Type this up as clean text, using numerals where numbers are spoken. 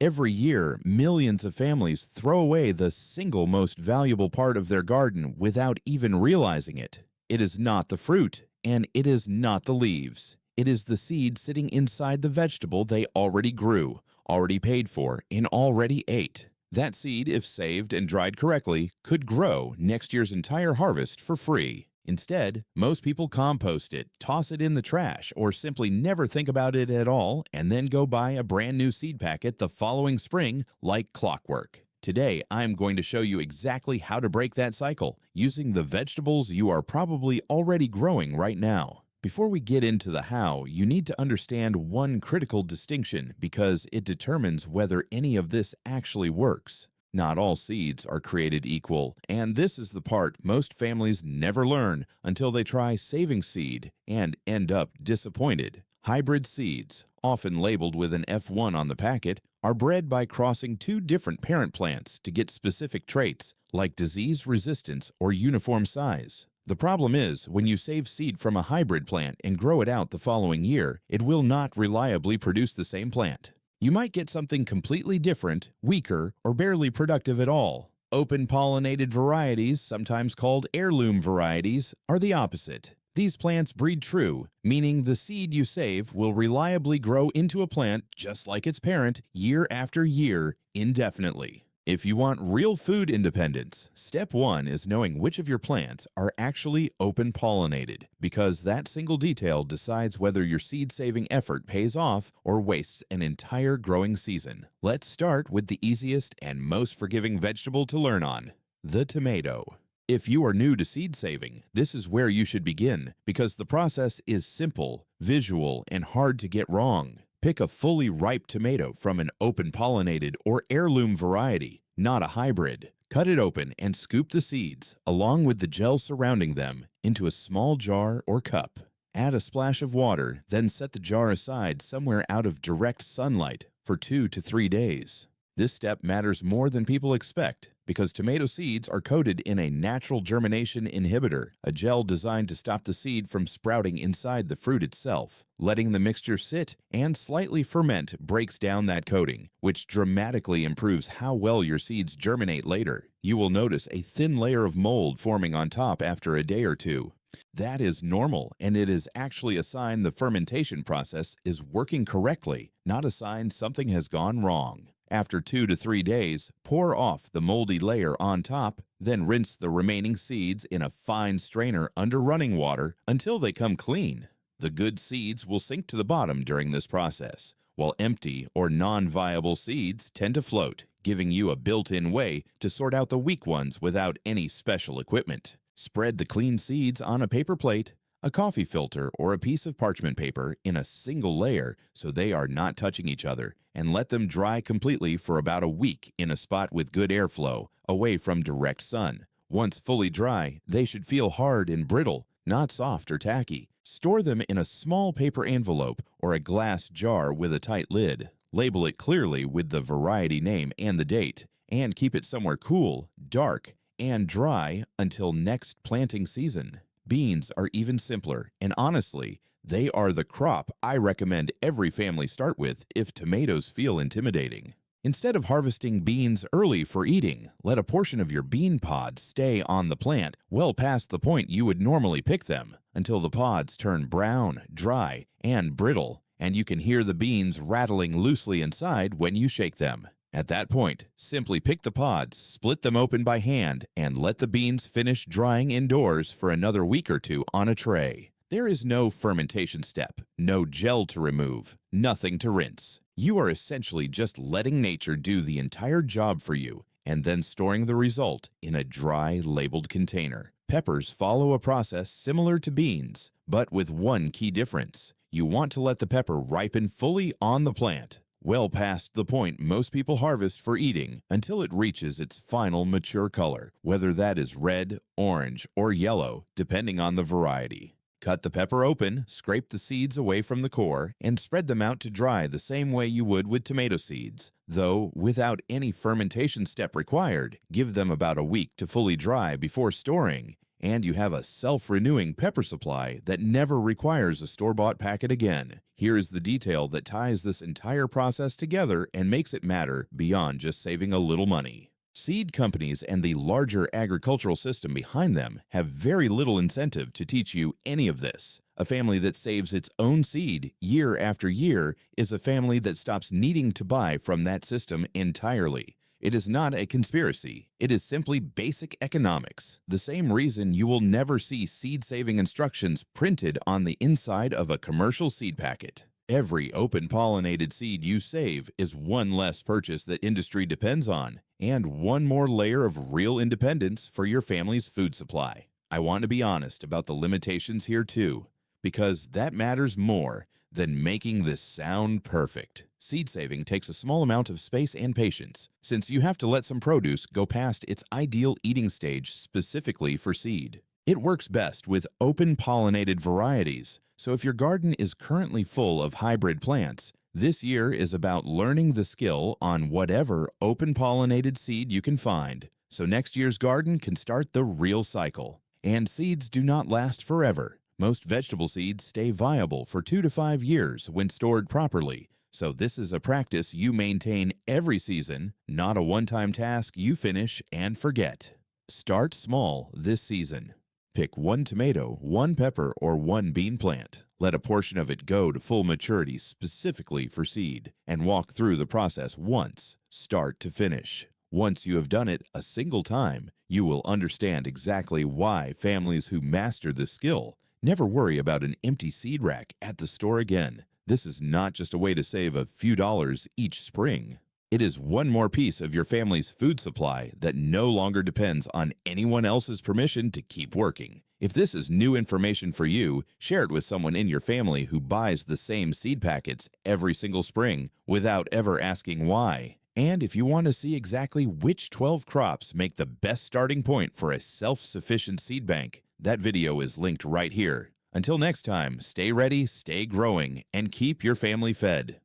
Every year, millions of families throw away the single most valuable part of their garden without even realizing it. It is not the fruit, and it is not the leaves. It is the seed sitting inside the vegetable they already grew, already paid for, and already ate. That seed, if saved and dried correctly, could grow next year's entire harvest for free. Instead, most people compost it, toss it in the trash, or simply never think about it at all and then go buy a brand new seed packet the following spring like clockwork. Today, I'm going to show you exactly how to break that cycle using the vegetables you are probably already growing right now. Before we get into the how, you need to understand one critical distinction because it determines whether any of this actually works. Not all seeds are created equal, and this is the part most families never learn until they try saving seed and end up disappointed. Hybrid seeds, often labeled with an F1 on the packet, are bred by crossing two different parent plants to get specific traits like disease resistance or uniform size. The problem is, when you save seed from a hybrid plant and grow it out the following year, it will not reliably produce the same plant. You might get something completely different, weaker, or barely productive at all. Open-pollinated varieties, sometimes called heirloom varieties, are the opposite. These plants breed true, meaning the seed you save will reliably grow into a plant just like its parent year after year, indefinitely. If you want real food independence, step one is knowing which of your plants are actually open-pollinated, because that single detail decides whether your seed-saving effort pays off or wastes an entire growing season. Let's start with the easiest and most forgiving vegetable to learn on, the tomato. If you are new to seed saving, this is where you should begin, because the process is simple, visual, and hard to get wrong. Pick a fully ripe tomato from an open-pollinated or heirloom variety, not a hybrid. Cut it open and scoop the seeds, along with the gel surrounding them, into a small jar or cup. Add a splash of water, then set the jar aside somewhere out of direct sunlight for 2 to 3 days. This step matters more than people expect because tomato seeds are coated in a natural germination inhibitor, a gel designed to stop the seed from sprouting inside the fruit itself. Letting the mixture sit and slightly ferment breaks down that coating, which dramatically improves how well your seeds germinate later. You will notice a thin layer of mold forming on top after a day or two. That is normal, and it is actually a sign the fermentation process is working correctly, not a sign something has gone wrong. After 2 to 3 days, pour off the moldy layer on top, then rinse the remaining seeds in a fine strainer under running water until they come clean. The good seeds will sink to the bottom during this process, while empty or non-viable seeds tend to float, giving you a built-in way to sort out the weak ones without any special equipment. Spread the clean seeds on a paper plate, a coffee filter, or a piece of parchment paper in a single layer so they are not touching each other, and let them dry completely for about a week in a spot with good airflow, away from direct sun. Once fully dry, they should feel hard and brittle, not soft or tacky. Store them in a small paper envelope or a glass jar with a tight lid. Label it clearly with the variety name and the date, and keep it somewhere cool, dark, and dry until next planting season. Beans are even simpler, and honestly, they are the crop I recommend every family start with if tomatoes feel intimidating. Instead of harvesting beans early for eating, let a portion of your bean pods stay on the plant well past the point you would normally pick them, until the pods turn brown, dry, and brittle, and you can hear the beans rattling loosely inside when you shake them. At that point, simply pick the pods, split them open by hand, and let the beans finish drying indoors for another week or two on a tray. There is no fermentation step, no gel to remove, nothing to rinse. You are essentially just letting nature do the entire job for you and then storing the result in a dry, labeled container. Peppers follow a process similar to beans, but with one key difference. You want to let the pepper ripen fully on the plant, well past the point most people harvest for eating, until it reaches its final mature color, whether that is red, orange, or yellow, depending on the variety. Cut the pepper open, scrape the seeds away from the core, and spread them out to dry the same way you would with tomato seeds. Though without any fermentation step required, give them about a week to fully dry before storing, And you have a self-renewing pepper supply that never requires a store-bought packet again. Here is the detail that ties this entire process together and makes it matter beyond just saving a little money. Seed companies and the larger agricultural system behind them have very little incentive to teach you any of this. A family that saves its own seed year after year is a family that stops needing to buy from that system entirely. It is not a conspiracy. It is simply basic economics. The same reason you will never see seed-saving instructions printed on the inside of a commercial seed packet. Every open-pollinated seed you save is one less purchase that industry depends on, and one more layer of real independence for your family's food supply. I want to be honest about the limitations here too, because that matters more than making this sound perfect. Seed saving takes a small amount of space and patience, since you have to let some produce go past its ideal eating stage specifically for seed. It works best with open-pollinated varieties, so if your garden is currently full of hybrid plants, this year is about learning the skill on whatever open-pollinated seed you can find, so next year's garden can start the real cycle. And seeds do not last forever. Most vegetable seeds stay viable for 2 to 5 years when stored properly, so this is a practice you maintain every season, not a one-time task you finish and forget. Start small this season. Pick 1 tomato, 1 pepper, or 1 bean plant. Let a portion of it go to full maturity specifically for seed, and walk through the process once, start to finish. Once you have done it a single time, you will understand exactly why families who master this skill never worry about an empty seed rack at the store again. This is not just a way to save a few dollars each spring. It is one more piece of your family's food supply that no longer depends on anyone else's permission to keep working. If this is new information for you, share it with someone in your family who buys the same seed packets every single spring without ever asking why. And if you want to see exactly which 12 crops make the best starting point for a self-sufficient seed bank, that video is linked right here. Until next time, stay ready, stay growing, and keep your family fed.